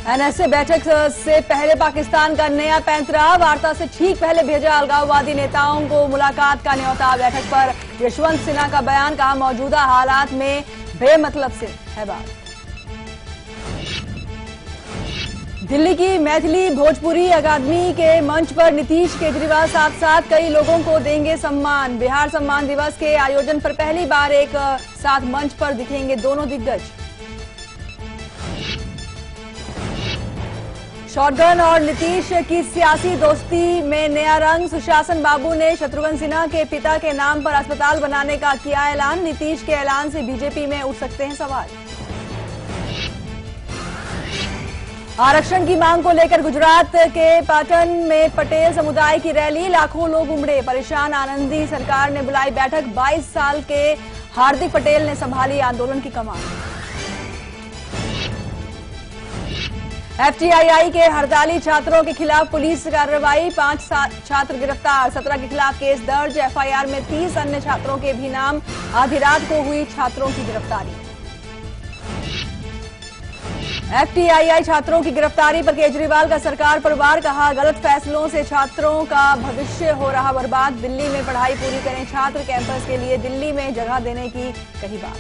NSA बैठक से पहले पाकिस्तान का नया पैंतरा, वार्ता से ठीक पहले भेजा अलगाववादी नेताओं को मुलाकात का न्योता। बैठक पर यशवंत सिन्हा का बयान, कहा मौजूदा हालात में बेमतलब से है बात। दिल्ली की मैथिली भोजपुरी अकादमी के मंच पर नीतीश केजरीवाल साथ साथ कई लोगों को देंगे सम्मान। बिहार सम्मान दिवस के आयोजन पर पहली बार एक साथ मंच पर दिखेंगे दोनों दिग्गज। शॉटगन और नीतीश की सियासी दोस्ती में नया रंग। सुशासन बाबू ने शत्रुघ्न सिन्हा के पिता के नाम पर अस्पताल बनाने का किया ऐलान। नीतीश के ऐलान से बीजेपी में उठ सकते हैं सवाल। आरक्षण की मांग को लेकर गुजरात के पाटन में पटेल समुदाय की रैली, लाखों लोग उमड़े। परेशान आनंदी सरकार ने बुलाई बैठक। 22 साल के हार्दिक पटेल ने संभाली आंदोलन की कमान। एफटीआईआई के हड़ताली छात्रों के खिलाफ पुलिस कार्रवाई, 5 छात्र गिरफ्तार। 17 के खिलाफ केस दर्ज। एफआईआर में 30 अन्य छात्रों के भी नाम। आधी रात को हुई छात्रों की गिरफ्तारी। एफटीआईआई छात्रों की गिरफ्तारी पर केजरीवाल का सरकार पर वार, कहा गलत फैसलों से छात्रों का भविष्य हो रहा बर्बाद। दिल्ली में पढ़ाई पूरी करें छात्र, कैंपस के लिए दिल्ली में जगह देने की कही बात।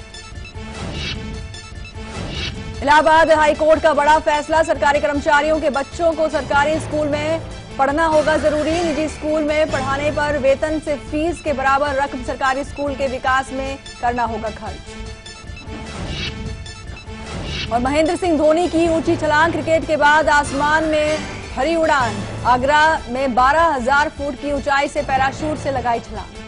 इलाहाबाद हाईकोर्ट का बड़ा फैसला, सरकारी कर्मचारियों के बच्चों को सरकारी स्कूल में पढ़ना होगा जरूरी। निजी स्कूल में पढ़ाने पर वेतन से फीस के बराबर रकम सरकारी स्कूल के विकास में करना होगा खर्च। और महेंद्र सिंह धोनी की ऊंची छलांग, क्रिकेट के बाद आसमान में भरी उड़ान। आगरा में 12,000 फुट की ऊंचाई से पैराशूट से लगाई छलांग।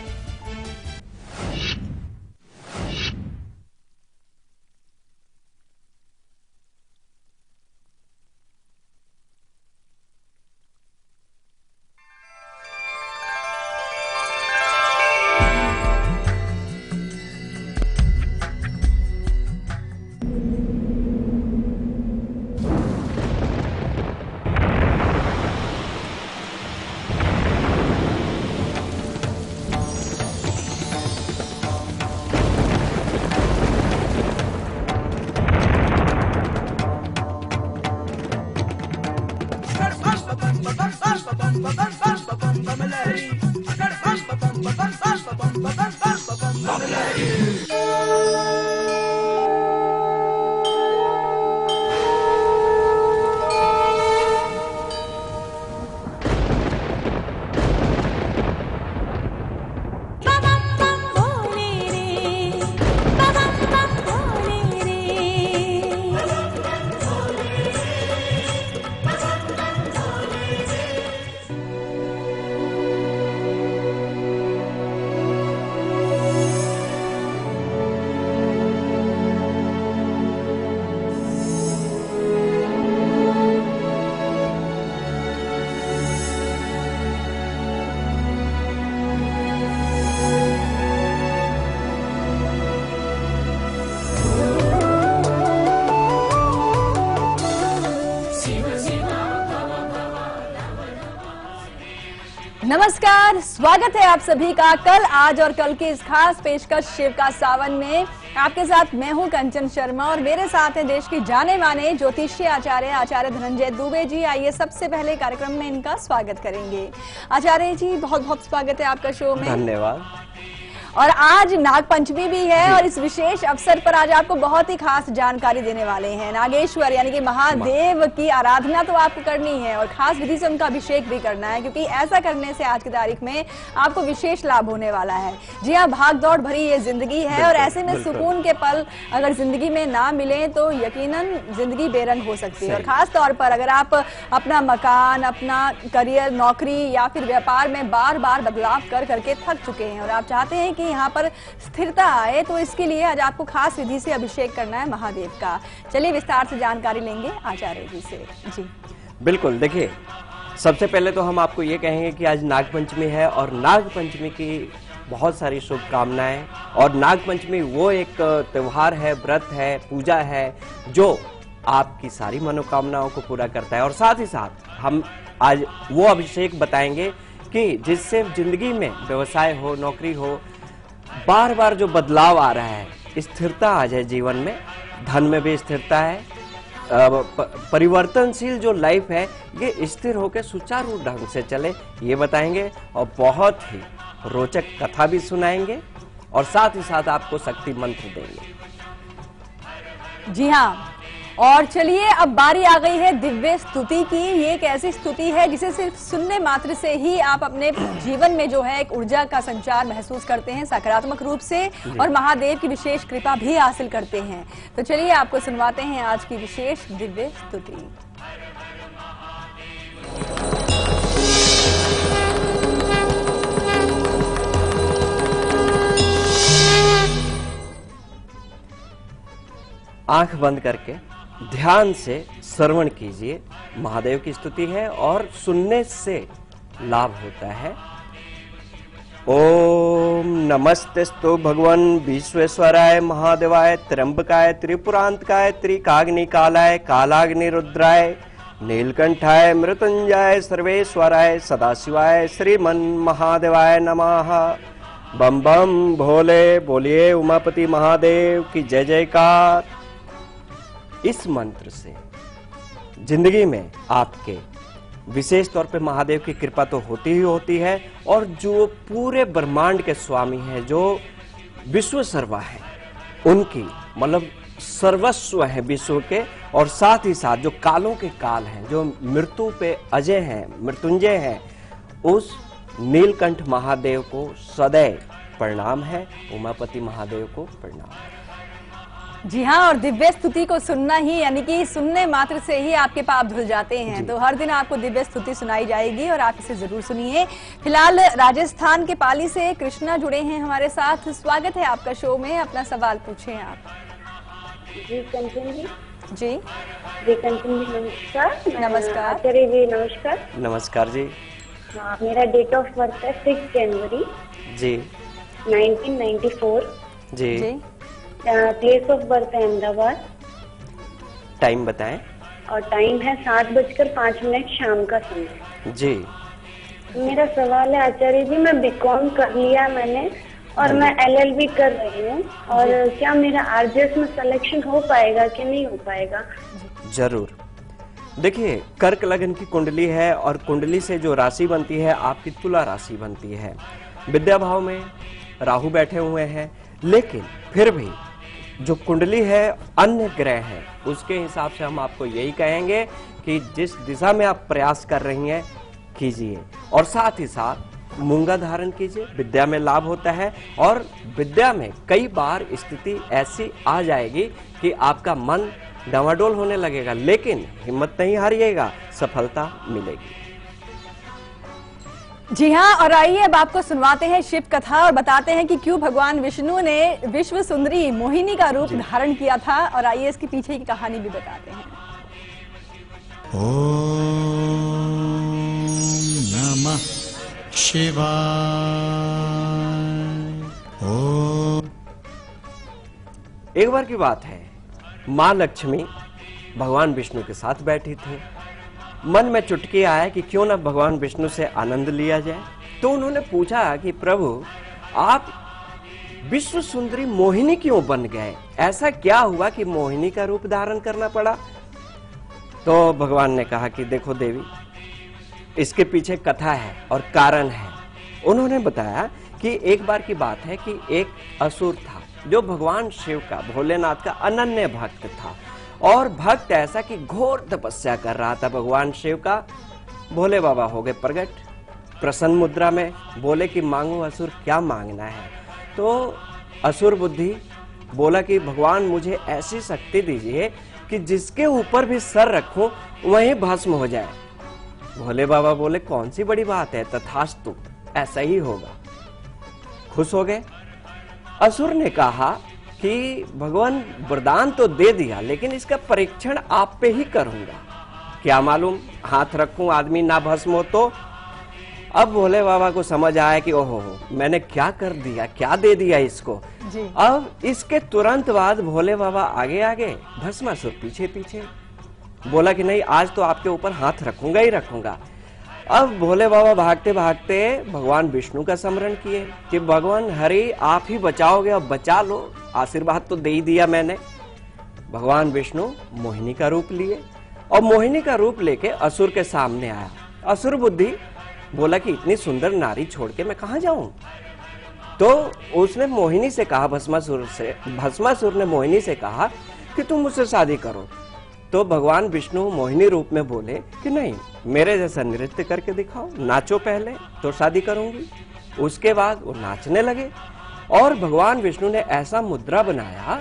नमस्कार, स्वागत है आप सभी का कल, आज और कल की इस खास पेशकश शिव का सावन में। आपके साथ मैं हूं कंचन शर्मा और मेरे साथ हैं देश के जाने माने ज्योतिषी आचार्य धनंजय दुबे जी। आइए सबसे पहले कार्यक्रम में इनका स्वागत करेंगे। आचार्य जी, बहुत बहुत स्वागत है आपका शो में। धन्यवाद। और आज नाग पंचमी भी है और इस विशेष अवसर पर आज आपको बहुत ही खास जानकारी देने वाले हैं। नागेश्वर यानी कि महादेव की आराधना तो आपको करनी है और खास विधि से उनका अभिषेक भी करना है, क्योंकि ऐसा करने से आज की तारीख में आपको विशेष लाभ होने वाला है। जी हाँ, भाग दौड़ भरी ये जिंदगी है और ऐसे में सुकून के पल अगर जिंदगी में ना मिले तो यकीनन जिंदगी बेरंग हो सकती है। और खास तौर पर अगर आप अपना मकान, अपना करियर, नौकरी या फिर व्यापार में बार बार बदलाव कर करके थक चुके हैं और आप चाहते हैं कि यहाँ पर स्थिरता आए, तो इसके लिए आज आपको खास विधि से अभिषेक करना है महादेव का। चलिए विस्तार से जानकारी लेंगे आचार्य जी से। जी बिल्कुल, देखिए सबसे पहले तो हम आपको ये कहेंगे कि आज नाग पंचमी है और नाग पंचमी की बहुत सारी शुभकामनाएं। और नाग पंचमी वो एक त्योहार है, व्रत है, पूजा है जो आपकी सारी मनोकामनाओं को पूरा करता है। और साथ ही साथ हम आज वो अभिषेक बताएंगे कि जिससे जिंदगी में व्यवसाय हो, नौकरी हो, बार बार जो बदलाव आ रहा है, स्थिरता आ जाए जीवन में। धन में भी स्थिरता है, परिवर्तनशील जो लाइफ है ये स्थिर होकर सुचारू ढंग से चले, ये बताएंगे और बहुत ही रोचक कथा भी सुनाएंगे और साथ ही साथ आपको शक्ति मंत्र देंगे। जी हाँ, और चलिए अब बारी आ गई है दिव्य स्तुति की। ये एक ऐसी स्तुति है जिसे सिर्फ सुनने मात्र से ही आप अपने जीवन में जो है एक ऊर्जा का संचार महसूस करते हैं सकारात्मक रूप से, और महादेव की विशेष कृपा भी हासिल करते हैं। तो चलिए आपको सुनवाते हैं आज की विशेष दिव्य स्तुति। आंख बंद करके ध्यान से श्रवण कीजिए। महादेव की स्तुति है और सुनने से लाभ होता है। ओम नमस्तेस्तु भगवान विश्वेश्वराय महादेवाय त्र्यंबकाय त्रिपुरांतकाय त्रिकाग्निकालाय कालाग्निरुद्राय नीलकंठाय मृत्युंजय सर्वेश्वराय सदाशिवाय श्रीमन महादेवाय नमः। बम बम भोले, बोलिए उमापति महादेव की जय जयकार। इस मंत्र से जिंदगी में आपके विशेष तौर पे महादेव की कृपा तो होती ही होती है, और जो पूरे ब्रह्मांड के स्वामी हैं, जो विश्व सर्वा है, उनकी मतलब सर्वस्व है विश्व के, और साथ ही साथ जो कालों के काल हैं, जो मृत्यु पे अजय हैं, मृत्युंजय हैं, उस नीलकंठ महादेव को सदैव प्रणाम है। उमापति महादेव को प्रणाम है। जी हाँ, और दिव्य स्तुति को सुनना ही यानी कि सुनने मात्र से ही आपके पाप धुल जाते हैं। तो हर दिन आपको दिव्य स्तुति सुनाई जाएगी और आप इसे जरूर सुनिए। फिलहाल राजस्थान के पाली से कृष्णा जुड़े हैं हमारे साथ। स्वागत है आपका शो में, अपना सवाल पूछें आप। जी कंचन जी। जी कंचन जी नमस्कार। नमस्कार। आचार्य जी नमस्कार। नमस्कार जी। हाँ, मेरा डेट ऑफ बर्थ है 6 जनवरी जी 1994। जी। प्लेस ऑफ बर्थ है अहमदाबाद। टाइम बताएं। और टाइम है 7:05 शाम का समय। जी। मेरा सवाल है आचार्य जी, मैं बीकॉम कर लिया मैंने और मैं LLB कर रही हूँ, और क्या मेरा RJS में सिलेक्शन हो पाएगा कि नहीं हो पाएगा? जरूर। देखिए, कर्क लगन की कुंडली है और कुंडली से जो राशि बनती है आपकी तुला राशि बनती है। विद्या भाव में राहु बैठे हुए हैं, लेकिन फिर भी जो कुंडली है अन्य ग्रह है, उसके हिसाब से हम आपको यही कहेंगे कि जिस दिशा में आप प्रयास कर रही हैं कीजिए, और साथ ही साथ मूंगा धारण कीजिए। विद्या में लाभ होता है, और विद्या में कई बार स्थिति ऐसी आ जाएगी कि आपका मन डवाडोल होने लगेगा, लेकिन हिम्मत नहीं हारिएगा, सफलता मिलेगी। जी हाँ, और आइए अब आपको सुनवाते हैं शिव कथा और बताते हैं कि क्यों भगवान विष्णु ने विश्व सुंदरी मोहिनी का रूप धारण किया था, और आइए इसके पीछे की कहानी भी बताते हैं। ओम नमः शिवाय। ओम। एक बार की बात है, माँ लक्ष्मी भगवान विष्णु के साथ बैठी थी। मन में चुटकी आया कि क्यों ना भगवान विष्णु से आनंद लिया जाए। तो उन्होंने पूछा कि प्रभु, आप विश्व सुंदरी मोहिनी क्यों बन गए? ऐसा क्या हुआ कि मोहिनी का रूप धारण करना पड़ा? तो भगवान ने कहा कि देखो देवी, इसके पीछे कथा है और कारण है। उन्होंने बताया कि एक बार की बात है कि एक असुर था जो भगवान शिव का, भोलेनाथ का अनन्य भक्त था, और भक्त ऐसा कि घोर तपस्या कर रहा था भगवान शिव का। भोले बाबा हो गए प्रकट, प्रसन्न मुद्रा में बोले कि मांगो असुर, क्या मांगना है? तो असुर बुद्धि बोला कि भगवान मुझे ऐसी शक्ति दीजिए कि जिसके ऊपर भी सर रखूं वहीं भस्म हो जाए। भोले बाबा बोले कौन सी बड़ी बात है, तथास्तु, ऐसा ही होगा। खुश हो गए। असुर ने कहा कि भगवान वरदान तो दे दिया, लेकिन इसका परीक्षण आप पे ही करूंगा। क्या मालूम हाथ रखूं आदमी ना भस्म हो तो? अब भोले बाबा को समझ आया कि ओहो मैंने क्या कर दिया, क्या दे दिया इसको जी। अब इसके तुरंत बाद भोले बाबा आगे आगे, भस्मासुर पीछे पीछे। बोला कि नहीं, आज तो आपके ऊपर हाथ रखूंगा ही रखूंगा। अब भोले बाबा भागते भागते भगवान विष्णु का स्मरण किए कि भगवान हरि आप ही बचाओगे, अब बचा लो, आशीर्वाद तो दे ही दिया मैंने। भगवान विष्णु मोहिनी का रूप लिए और मोहिनी का रूप लेके असुर के सामने आया। असुर बुद्धि बोला कि इतनी सुंदर नारी छोड़ के मैं कहां जाऊं। तो उसने मोहिनी से कहा, भस्मासुर ने मोहिनी से कहा कि तुम मुझसे शादी करो। तो भगवान विष्णु मोहिनी रूप में बोले कि नहीं, मेरे जैसा नृत्य करके दिखाओ, नाचो पहले तो शादी करूंगी। उसके बाद वो नाचने लगे और भगवान विष्णु ने ऐसा मुद्रा बनाया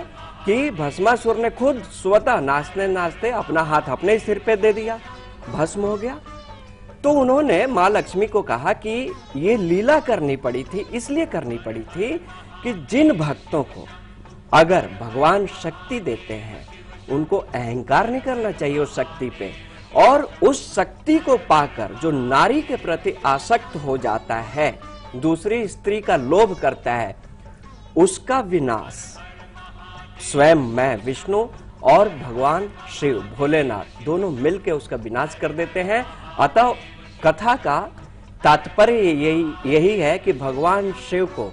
कि भस्मासुर ने खुद स्वतः नाचते नाचते अपना हाथ अपने सिर पे दे दिया, भस्म हो गया। तो उन्होंने माँ लक्ष्मी को कहा कि ये लीला करनी पड़ी थी, इसलिए करनी पड़ी थी कि जिन भक्तों को अगर भगवान शक्ति देते हैं उनको अहंकार नहीं करना चाहिए उस शक्ति पे, और उस शक्ति को पाकर जो नारी के प्रति आसक्त हो जाता है, दूसरी स्त्री का लोभ करता है, उसका विनाश स्वयं मैं विष्णु और भगवान शिव भोलेनाथ दोनों मिलकर उसका विनाश कर देते हैं। अतः कथा का तात्पर्य यही है कि भगवान शिव को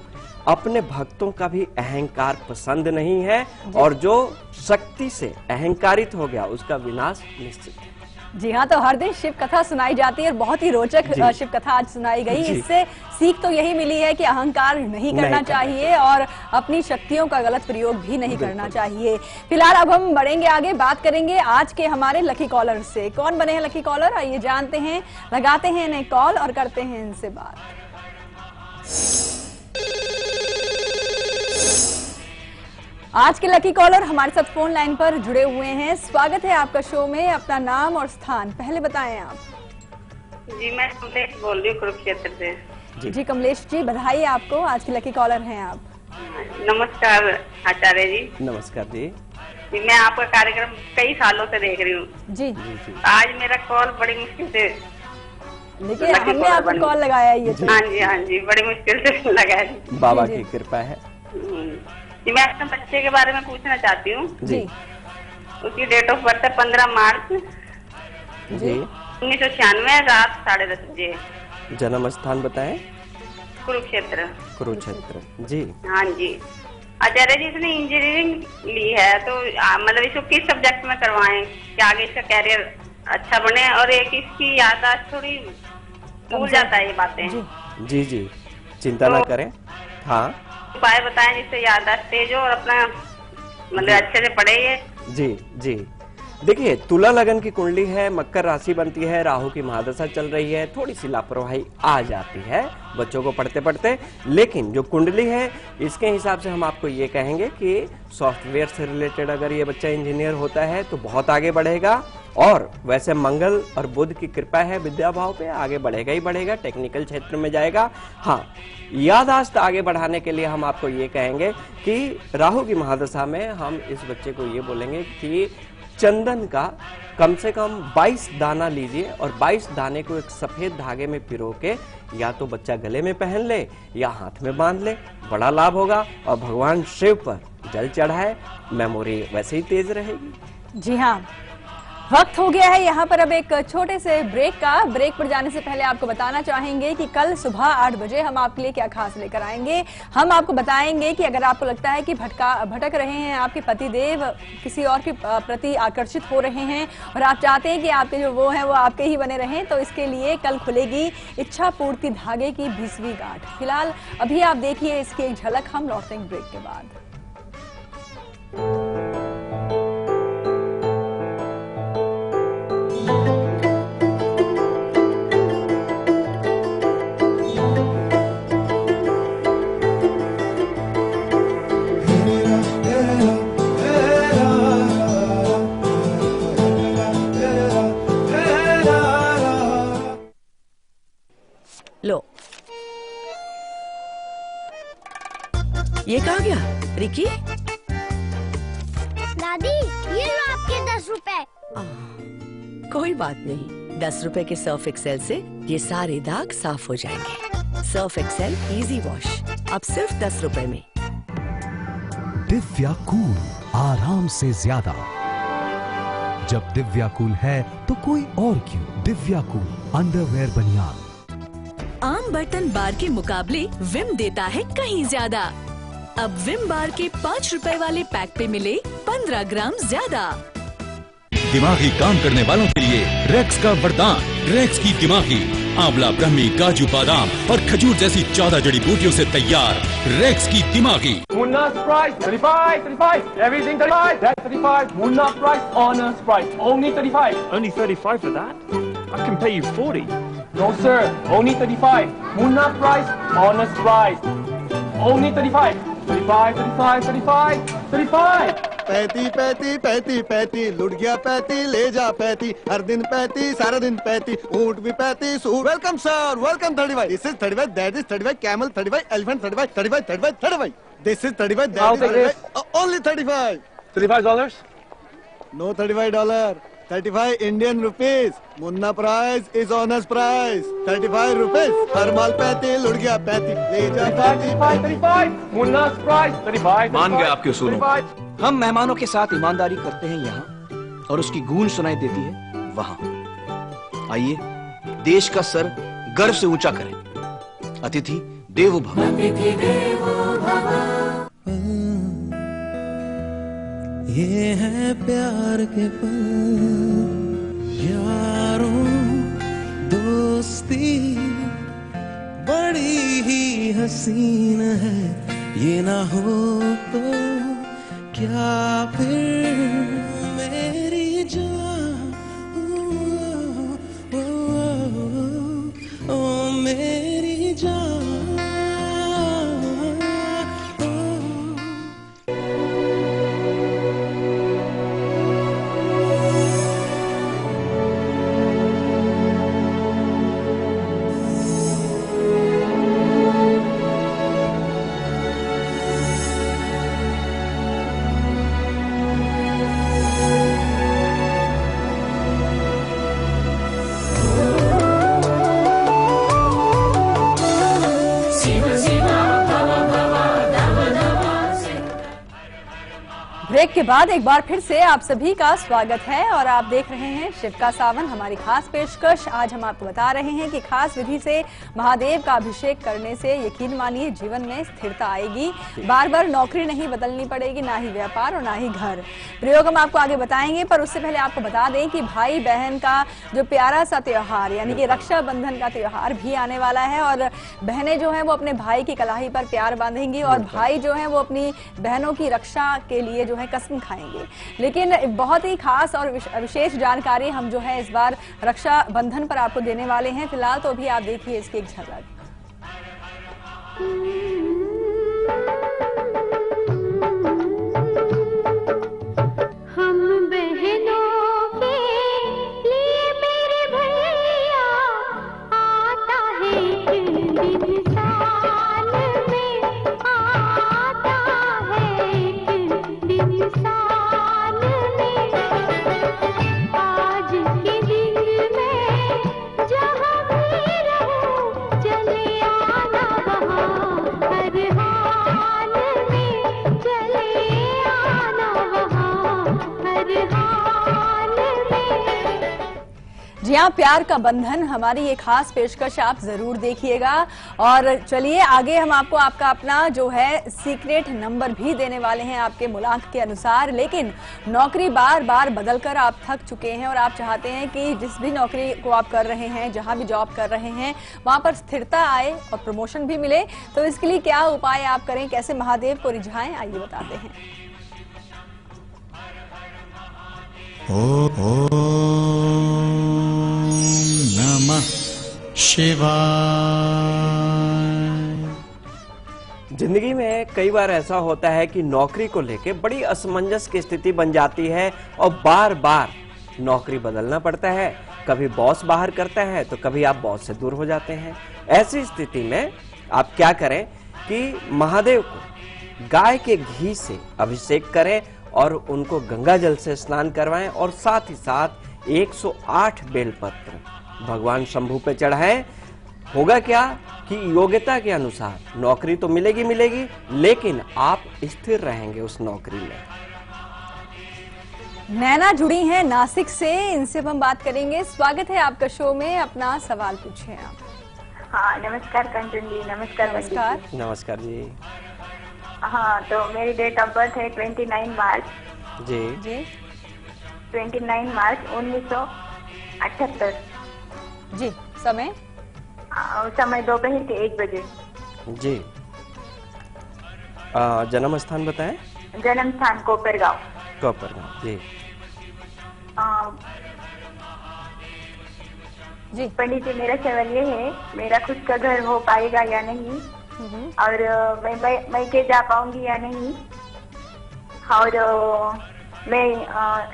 अपने भक्तों का भी अहंकार पसंद नहीं है, और जो शक्ति से अहंकारित हो गया उसका विनाश निश्चित है। जी हाँ, तो हर दिन शिव कथा सुनाई जाती है और बहुत ही रोचक शिव कथा आज सुनाई गई। इससे सीख तो यही मिली है कि अहंकार नहीं करना चाहिए और अपनी शक्तियों का गलत प्रयोग भी नहीं करना चाहिए। फिलहाल अब हम बढ़ेंगे आगे, बात करेंगे आज के हमारे लकी कॉलर से। कौन बने हैं लकी कॉलर, आइए जानते हैं, लगाते हैं इन्हें कॉल और करते हैं इनसे बात। आज के लकी कॉलर हमारे साथ फोन लाइन पर जुड़े हुए हैं। स्वागत है आपका शो में, अपना नाम और स्थान पहले बताएं आप। जी मैं कमलेश बोल रही हूँ कुरुक्षेत्र से। जी कमलेश जी, बधाई आपको, आज के लकी कॉलर हैं आप। नमस्कार आचार्य जी। नमस्कार जी। मैं आपका कार्यक्रम कई सालों से देख रही हूँ जी। आज मेरा कॉल बड़ी मुश्किल से, देखिए हमने आपको कॉल लगाया ये। हाँ जी, बड़ी मुश्किल से लगाया। बाबा की कृपा है। जी मैं अपने बच्चे के बारे में पूछना चाहती हूँ जी। उसकी डेट ऑफ बर्थ है 15 मार्च जी 1996 रात 10:30 बजे। जन्म स्थान बताएं। कुरुक्षेत्र। कुरुक्षेत्र जी। हाँ जी आचार्य जी, इसने इंजीनियरिंग ली है तो मतलब इसको किस सब्जेक्ट में करवाएं कि आगे इसका कैरियर अच्छा बने, और एक इसकी याददाश्त थोड़ी भूल जाता है ये बातें। जी जी, चिंता ना करें। हाँ, उपाय बताएं जिससे याददाश्त तेज हो और अपना मतलब अच्छे से पढ़े ये। जी जी, देखिए तुला लगन की कुंडली है, मकर राशि बनती है, राहु की महादशा चल रही है, थोड़ी सी लापरवाही आ जाती है बच्चों को पढ़ते पढ़ते, लेकिन जो कुंडली है इसके हिसाब से हम आपको ये कहेंगे कि सॉफ्टवेयर से रिलेटेड अगर ये बच्चा इंजीनियर होता है तो बहुत आगे बढ़ेगा, और वैसे मंगल और बुध की कृपा है विद्या भाव पे, आगे बढ़ेगा ही बढ़ेगा, टेक्निकल क्षेत्र में जाएगा। हाँ, याददाश्त आगे बढ़ाने के लिए हम आपको ये कहेंगे कि राहु की महादशा में हम इस बच्चे को ये बोलेंगे कि चंदन का कम से कम 22 दाना लीजिए और 22 दाने को एक सफेद धागे में पिरो के या तो बच्चा गले में पहन ले या हाथ में बांध ले, बड़ा लाभ होगा। और भगवान शिव पर जल चढ़ाए, मेमोरी वैसे ही तेज रहेगी। जी हाँ, वक्त हो गया है यहाँ पर अब एक छोटे से ब्रेक का। ब्रेक पर जाने से पहले आपको बताना चाहेंगे कि कल सुबह 8 बजे हम आपके लिए क्या खास लेकर आएंगे। हम आपको बताएंगे कि अगर आपको लगता है कि भटक रहे हैं, आपके पतिदेव किसी और के प्रति आकर्षित हो रहे हैं और आप चाहते हैं कि आपके जो वो हैं वो आपके ही बने रहें, तो इसके लिए कल खुलेगी इच्छा पूर्ति धागे की 20वीं गांठ। फिलहाल अभी आप देखिए इसकी एक झलक, हम लौटते हैं ब्रेक के बाद। लो, ये कहाँ गया रिकी? दादी ये लो आपके 10 रुपए। कोई बात नहीं, 10 रुपए के सर्फ एक्सेल से ये सारे दाग साफ हो जाएंगे। सर्फ एक्सेल इजी वॉश अब सिर्फ 10 रुपए में। दिव्या कूल, आराम से ज्यादा। जब दिव्या कूल है तो कोई और क्यों? दिव्या कूल अंडरवेयर बनियान। आम बर्तन बार के मुकाबले विम देता है कहीं ज्यादा। अब विम बार के 5 रुपए वाले पैक पे मिले 15 ग्राम ज्यादा। दिमागी काम करने वालों के लिए रेक्स का वरदान, रेक्स की दिमागी आंवला, ब्रह्मी, काजू, बादाम और खजूर जैसी 14 जड़ी बूटियों से तैयार रेक्स की दिमागी। Munna Sprite, 35, 35, everything 35, that's 35, Munna Sprite, Honor Sprite, only 35. Only 35 for that? I can pay you 40. No sir, only 35, Munna Price, Honor Sprite, only 35, 35, 35, 35, 35. 35 35 35 35 लुट गया 35 ले जा 35 हर दिन 35 सारा दिन 35 ऊंट भी 35 welcome sir welcome 35 this is 35 that is 35 camel 35 elephant 35 35 35 35 this is 35 that is only 35 $35? No $35 35 Indian rupees Munna price is owner's price 35 rupees हर माल 35 लुट गया 35 ले जा 35, 35, Munna Sprite, 35. मान गए आपके उसूलों। 35. हम मेहमानों के साथ ईमानदारी करते हैं यहाँ और उसकी गूंज सुनाई देती है वहाँ। आइए देश का सर गर्व से ऊंचा करें। अतिथि देवो भव। ये है प्यार के पल, यारों दोस्ती बड़ी ही हसीन है, ये ना हो तो क्या फिर मेरी जान, ओ मेरी जान। ब्रेक के बाद एक बार फिर से आप सभी का स्वागत है और आप देख रहे हैं शिव का सावन, हमारी खास पेशकश। आज हम आपको बता रहे हैं कि खास विधि से महादेव का अभिषेक करने से यकीन मानिए जीवन में स्थिरता आएगी, बार बार नौकरी नहीं बदलनी पड़ेगी, ना ही व्यापार और ना ही घर। प्रयोग हम आपको आगे बताएंगे, पर उससे पहले आपको बता दें कि भाई बहन का जो प्यारा सा त्योहार यानी कि रक्षाबंधन का त्योहार भी आने वाला है और बहनें जो है वो अपने भाई की कलाई पर प्यार बांधेंगी और भाई जो है वो अपनी बहनों की रक्षा के लिए जो है कसम खाएंगे। लेकिन बहुत ही खास और विशेष जानकारी हम जो है इस बार रक्षा बंधन पर आपको देने वाले हैं। फिलहाल तो अभी आप देखिए इसकी एक झलक। हम बहनों के लिए मेरे भैया आता है एक दिन साल में, आता है एक दिन साल में। आज के दिन में जहाँ भी रहूं चले आना वहाँ, हर हाल में चले आना वहाँ, हर हाल में। जी हाँ, प्यार का बंधन हमारी ये खास पेशकश आप जरूर देखिएगा। और चलिए आगे हम आपको आपका अपना जो है सीक्रेट नंबर भी देने वाले हैं आपके मूलांक के अनुसार। लेकिन नौकरी बार बार बदलकर आप थक चुके हैं और आप चाहते हैं कि जिस भी नौकरी को आप कर रहे हैं, जहां भी जॉब कर रहे हैं, वहां पर स्थिरता आए और प्रमोशन भी मिले, तो इसके लिए क्या उपाय आप करें, कैसे महादेव को रिझाएं, आइए बताते हैं। ओम नमः शिवाय। जिंदगी में कई बार ऐसा होता है कि नौकरी को लेके बड़ी असमंजस की स्थिति बन जाती है और बार बार नौकरी बदलना पड़ता है। कभी बॉस बाहर करता है तो कभी आप बॉस से दूर हो जाते हैं। ऐसी स्थिति में आप क्या करें कि महादेव को गाय के घी से अभिषेक करें और उनको गंगा जल से स्नान करवाएं और साथ ही साथ 108 बेलपत्र भगवान शंभू पे चढ़ाएं। होगा क्या कि योग्यता के अनुसार नौकरी तो मिलेगी मिलेगी, लेकिन आप स्थिर रहेंगे उस नौकरी में। नैना जुड़ी हैं नासिक से, इनसे हम बात करेंगे। स्वागत है आपका शो में, अपना सवाल पूछें आप। हाँ नमस्कार कंचन जी। नमस्कार नमस्कार। नमस्कार जी। हाँ, तो मेरी डेट ऑफ बर्थ है 29 मार्च जी 29 मार्च 1978। जी, समय समय दोपहर के 1 बजे। जी। जन्म स्थान बताएं। जन्म स्थान कोपरगांव। कोपरगांव। जी जी। पंडित जी, मेरा सवाल ये है, मेरा खुद का घर हो पाएगा या नहीं, और मैं के जा पाऊंगी या नहीं, और मैं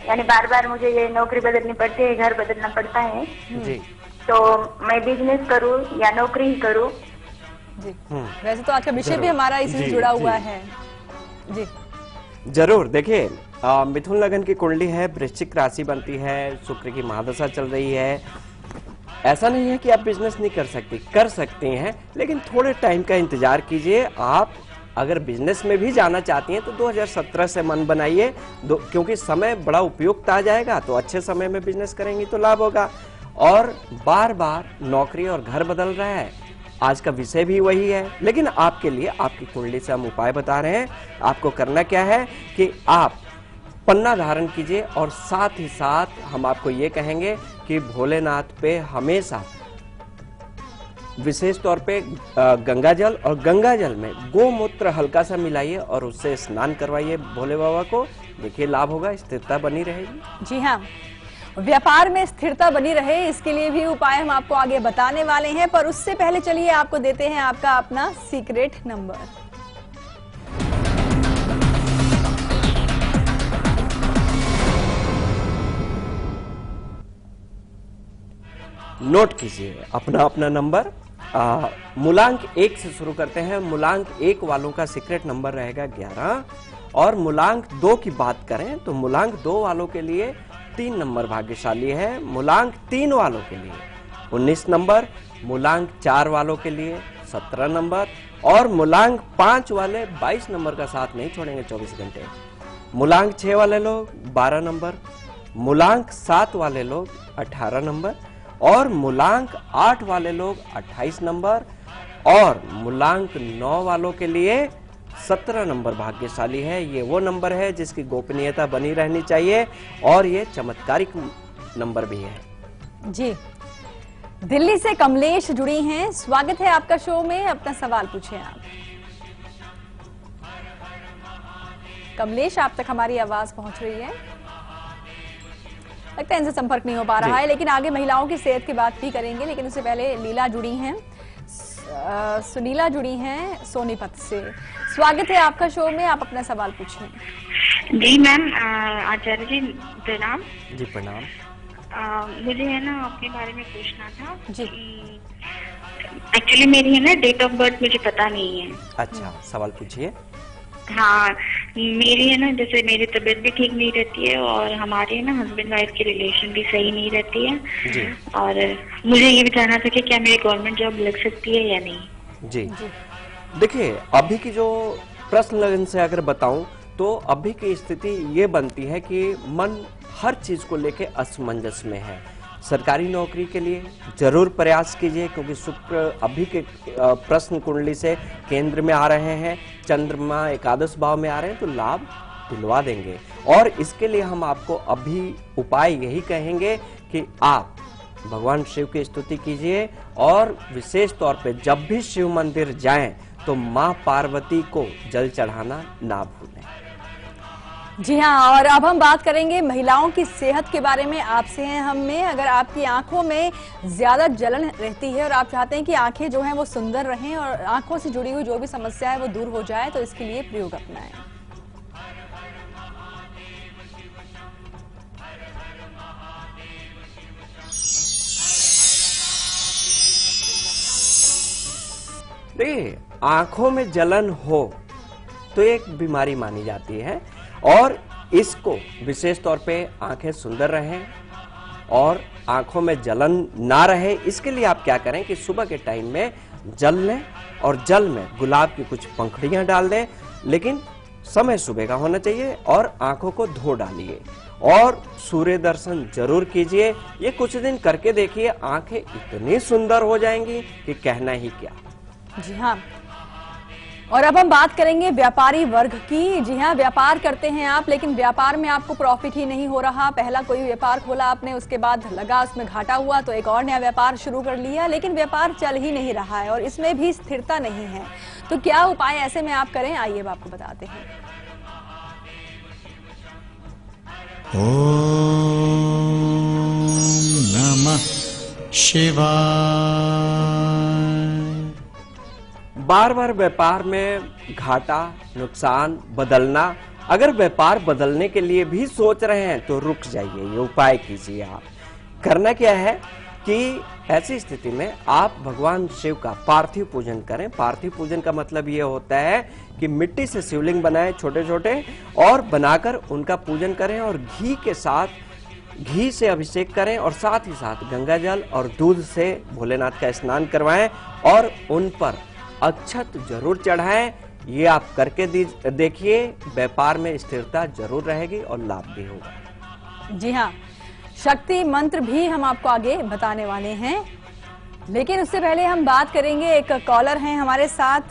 यानी बार बार मुझे ये नौकरी बदलनी पड़ती है, घर बदलना पड़ता है, जी। तो मैं बिजनेस करूँ या नौकरी ही करूँ? जी, वैसे तो आज का विषय भी हमारा इसी से जुड़ा हुआ है। जी जरूर। देखिए, मिथुन लगन की कुंडली है, वृश्चिक राशि बनती है, शुक्र की महादशा चल रही है। ऐसा नहीं है कि आप बिजनेस नहीं कर सकती, कर सकती हैं, लेकिन थोड़े टाइम का इंतजार कीजिए। आप अगर बिजनेस में भी जाना चाहती हैं तो 2017 से मन बनाइए, क्योंकि समय बड़ा उपयुक्त आ जाएगा, तो अच्छे समय में बिजनेस करेंगी तो लाभ होगा। और बार बार नौकरी और घर बदल रहा है, आज का विषय भी वही है, लेकिन आपके लिए आपकी कुंडली से हम उपाय बता रहे हैं। आपको करना क्या है कि आप पन्ना धारण कीजिए, और साथ ही साथ हम आपको ये कहेंगे कि भोलेनाथ पे हमेशा विशेष तौर पे गंगा जल, और गंगा जल में गोमूत्र हल्का सा मिलाइए और उससे स्नान करवाइए भोले बाबा को। देखिए लाभ होगा, स्थिरता बनी रहेगी। जी हाँ, व्यापार में स्थिरता बनी रहे, इसके लिए भी उपाय हम आपको आगे बताने वाले हैं, पर उससे पहले चलिए आपको देते हैं आपका अपना सीक्रेट नंबर। नोट कीजिए अपना अपना नंबर। मूलांक 1 से शुरू करते हैं। मूलांक 1 वालों का सीक्रेट नंबर रहेगा 11, और मूलांक 2 की बात करें तो मूलांक 2 वालों के लिए 3 नंबर भाग्यशाली है। मूलांक 3 वालों के लिए 19 नंबर, मूलांक 4 वालों के लिए 17 नंबर, और मूलांक 5 वाले 22 नंबर का साथ नहीं छोड़ेंगे 24 घंटे। मूलांक 6 वाले लोग 12 नंबर, मूलांक 7 वाले लोग 18 नंबर, और मूलांक 8 वाले लोग 28 नंबर, और मूलांक 9 वालों के लिए 17 नंबर भाग्यशाली है। ये वो नंबर है जिसकी गोपनीयता बनी रहनी चाहिए, और ये चमत्कारिक नंबर भी है। जी, दिल्ली से कमलेश जुड़ी हैं, स्वागत है आपका शो में, अपना सवाल पूछें आप। कमलेश, आप तक हमारी आवाज पहुंच रही है? लगता है इनसे संपर्क नहीं हो पा रहा है, लेकिन आगे महिलाओं की सेहत की बात भी करेंगे, लेकिन उससे पहले लीला जुड़ी हैं, सुनीला जुड़ी हैं सोनीपत से। स्वागत है आपका शो में, आप अपना सवाल पूछें। जी मैम, आचार्य जी प्रणाम। जी प्रणाम। मुझे है ना आपके बारे में पूछना था। जी। एक्चुअली मेरी है ना डेट ऑफ बर्थ मुझे पता नहीं है। अच्छा, सवाल पूछिए। हाँ, मेरी है ना, जैसे मेरी तबीयत भी ठीक नहीं रहती है, और हमारे है ना हस्बैंड वाइफ की रिलेशन भी सही नहीं रहती है। जी। और मुझे ये भी जानना था कि क्या मेरी गवर्नमेंट जॉब लग सकती है या नहीं। जी, देखिए अभी की जो प्रश्न लगन से अगर बताऊं तो अभी की स्थिति ये बनती है कि मन हर चीज को लेके असमंजस में है। सरकारी नौकरी के लिए जरूर प्रयास कीजिए, क्योंकि शुक्र अभी के प्रश्न कुंडली से केंद्र में आ रहे हैं, चंद्रमा एकादश भाव में आ रहे हैं, तो लाभ दिलवा देंगे। और इसके लिए हम आपको अभी उपाय यही कहेंगे कि आप भगवान शिव की स्तुति कीजिए, और विशेष तौर पे जब भी शिव मंदिर जाएं तो मां पार्वती को जल चढ़ाना ना भूलें। जी हाँ, और अब हम बात करेंगे महिलाओं की सेहत के बारे में। आपसे हैं हमें, अगर आपकी आंखों में ज्यादा जलन रहती है और आप चाहते हैं कि आंखें जो हैं वो सुंदर रहें और आंखों से जुड़ी हुई जो भी समस्या है वो दूर हो जाए, तो इसके लिए प्रयोग अपनाएं। देखिए, आंखों में जलन हो तो एक बीमारी मानी जाती है, और इसको विशेष तौर पे आंखें सुंदर रहें और आंखों में जलन ना रहे, इसके लिए आप क्या करें कि सुबह के टाइम में जल लें, और जल में गुलाब की कुछ पंखुड़ियां डाल दें, लेकिन समय सुबह का होना चाहिए, और आंखों को धो डालिए, और सूर्य दर्शन जरूर कीजिए। ये कुछ दिन करके देखिए, आंखें इतनी सुंदर हो जाएंगी कि कहना ही क्या। जी हाँ, और अब हम बात करेंगे व्यापारी वर्ग की। जी हाँ, व्यापार करते हैं आप, लेकिन व्यापार में आपको प्रॉफिट ही नहीं हो रहा। पहला कोई व्यापार खोला आपने, उसके बाद लगा उसमें घाटा हुआ तो एक और नया व्यापार शुरू कर लिया, लेकिन व्यापार चल ही नहीं रहा है और इसमें भी स्थिरता नहीं है। तो क्या उपाय ऐसे में आप करें, आइए अब आपको बताते हैं। ओम नमः शिवाय। बार बार व्यापार में घाटा, नुकसान, बदलना। अगर व्यापार बदलने के लिए भी सोच रहे हैं तो रुक जाइए, ये उपाय कीजिए आप। करना क्या है कि ऐसी स्थिति में आप भगवान शिव का पार्थिव पूजन करें। पार्थिव पूजन का मतलब ये होता है कि मिट्टी से शिवलिंग बनाएं छोटे छोटे और बनाकर उनका पूजन करें और घी से अभिषेक करें और साथ ही साथ गंगा जल और दूध से भोलेनाथ का स्नान करवाएं और उन पर अक्षत जरूर चढ़ाएं। ये आप करके देखिए, व्यापार में स्थिरता जरूर रहेगी और लाभ भी होगा। जी हाँ, शक्ति मंत्र भी हम आपको आगे बताने वाले हैं, लेकिन उससे पहले हम बात करेंगे। एक कॉलर हैं हमारे साथ,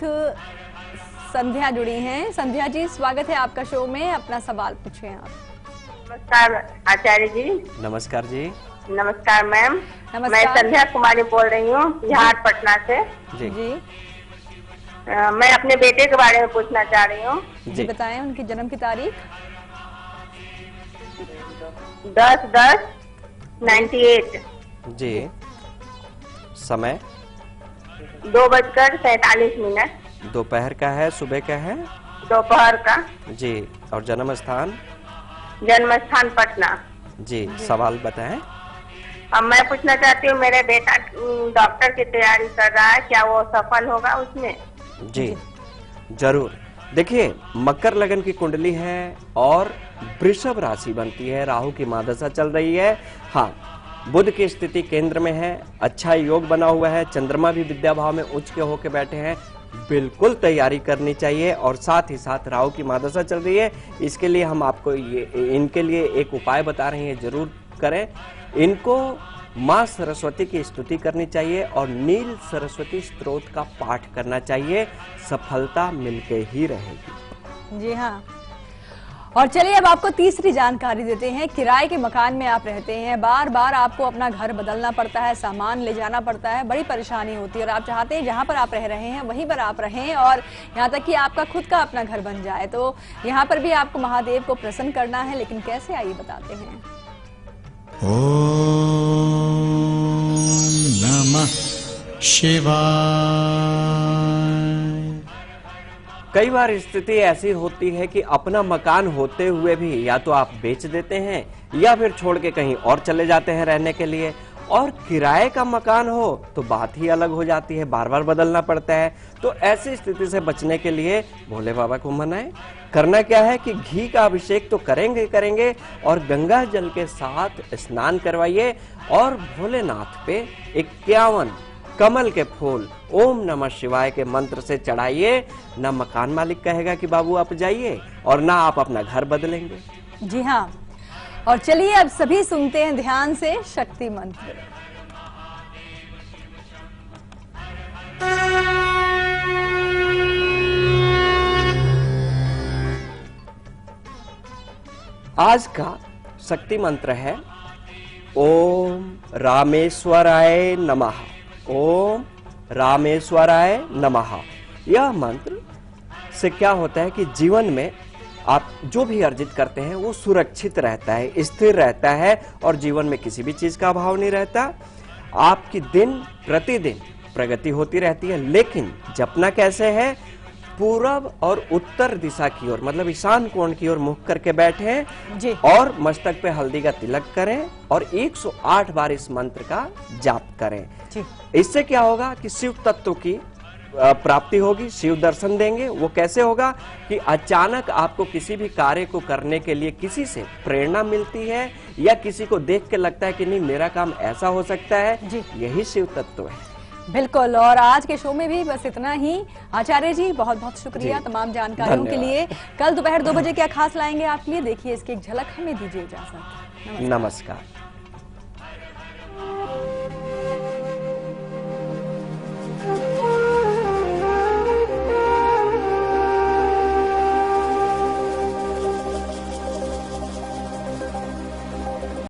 संध्या जुड़ी हैं। संध्या जी, स्वागत है आपका शो में, अपना सवाल पूछें आप। नमस्कार आचार्य जी। नमस्कार जी। नमस्कार मैम। नमस्कार। मैं संध्या कुमारी बोल रही हूँ, बिहार पटना से। जी। मैं अपने बेटे के बारे में पूछना चाह रही हूँ। जी बताएं, उनकी जन्म की तारीख। 10/10/98। जी। समय 2:47। दोपहर का है, सुबह का है? दोपहर का। जी। और जन्म स्थान? जन्म स्थान पटना। जी। सवाल बताएं। अब मैं पूछना चाहती हूँ, मेरा बेटा डॉक्टर की तैयारी कर रहा है, क्या वो सफल होगा उसमें? जी जरूर। देखिए, मकर लगन की कुंडली है और वृषभ राशि बनती है, राहु की महादशा चल रही है। हाँ, बुध की स्थिति केंद्र में है, अच्छा योग बना हुआ है, चंद्रमा भी विद्या भाव में उच्च के होके बैठे हैं। बिल्कुल तैयारी करनी चाहिए और साथ ही साथ राहु की महादशा चल रही है। इसके लिए हम आपको इनके लिए एक उपाय बता रहे हैं, जरूर करें। इनको माँ सरस्वती की स्तुति करनी चाहिए और नील सरस्वती स्तोत्र का पाठ करना चाहिए। सफलता मिलके ही रहेगी। जी हाँ, और चलिए अब आपको तीसरी जानकारी देते हैं। किराए के मकान में आप रहते हैं, बार बार आपको अपना घर बदलना पड़ता है, सामान ले जाना पड़ता है, बड़ी परेशानी होती है और आप चाहते हैं जहां पर आप रह रहे हैं वहीं पर आप रहें और यहां तक कि आपका खुद का अपना घर बन जाए। तो यहां पर भी आपको महादेव को प्रसन्न करना है, लेकिन कैसे, आइए बताते हैं। ओम नमः शिवाय। कई बार स्थिति ऐसी होती है कि अपना मकान होते हुए भी या तो आप बेच देते हैं या फिर छोड़ के कहीं और चले जाते हैं रहने के लिए, और किराए का मकान हो तो बात ही अलग हो जाती है, बार बार बदलना पड़ता है। तो ऐसी स्थिति से बचने के लिए भोले बाबा को मनाएं। करना क्या है कि घी का अभिषेक तो करेंगे और गंगा जल के साथ स्नान करवाइए और भोलेनाथ पे 51 कमल के फूल ओम नमः शिवाय के मंत्र से चढ़ाइए। ना मकान मालिक कहेगा कि बाबू आप जाइए और ना आप अपना घर बदलेंगे। जी हाँ, और चलिए अब सभी सुनते हैं ध्यान से शक्ति मंत्र। आज का शक्ति मंत्र है ओम रामेश्वराय नमः। ओम रामेश्वराय नमः। यह मंत्र से क्या होता है कि जीवन में आप जो भी अर्जित करते हैं वो सुरक्षित रहता है, स्थिर रहता है और जीवन में किसी भी चीज का अभाव नहीं रहता। आपकी दिन प्रतिदिन प्रगति होती रहती है। लेकिन जपना कैसे है? पूरब और उत्तर दिशा की ओर, मतलब ईशान कोण की ओर मुख करके बैठे जी, और मस्तक पे हल्दी का तिलक करें और 108 बार इस मंत्र का जाप करें जी। इससे क्या होगा कि शिव तत्व की प्राप्ति होगी, शिव दर्शन देंगे। वो कैसे होगा कि अचानक आपको किसी भी कार्य को करने के लिए किसी से प्रेरणा मिलती है या किसी को देख के लगता है कि नहीं मेरा काम ऐसा हो सकता है जी। यही शिव तत्व है। बिल्कुल, और आज के शो में भी बस इतना ही। आचार्य जी बहुत बहुत शुक्रिया तमाम जानकारियों के लिए। कल दोपहर 2 बजे क्या खास लाएंगे आपके लिए, देखिए इसकी एक झलक हमें दीजिए इजाजत। नमस्कार।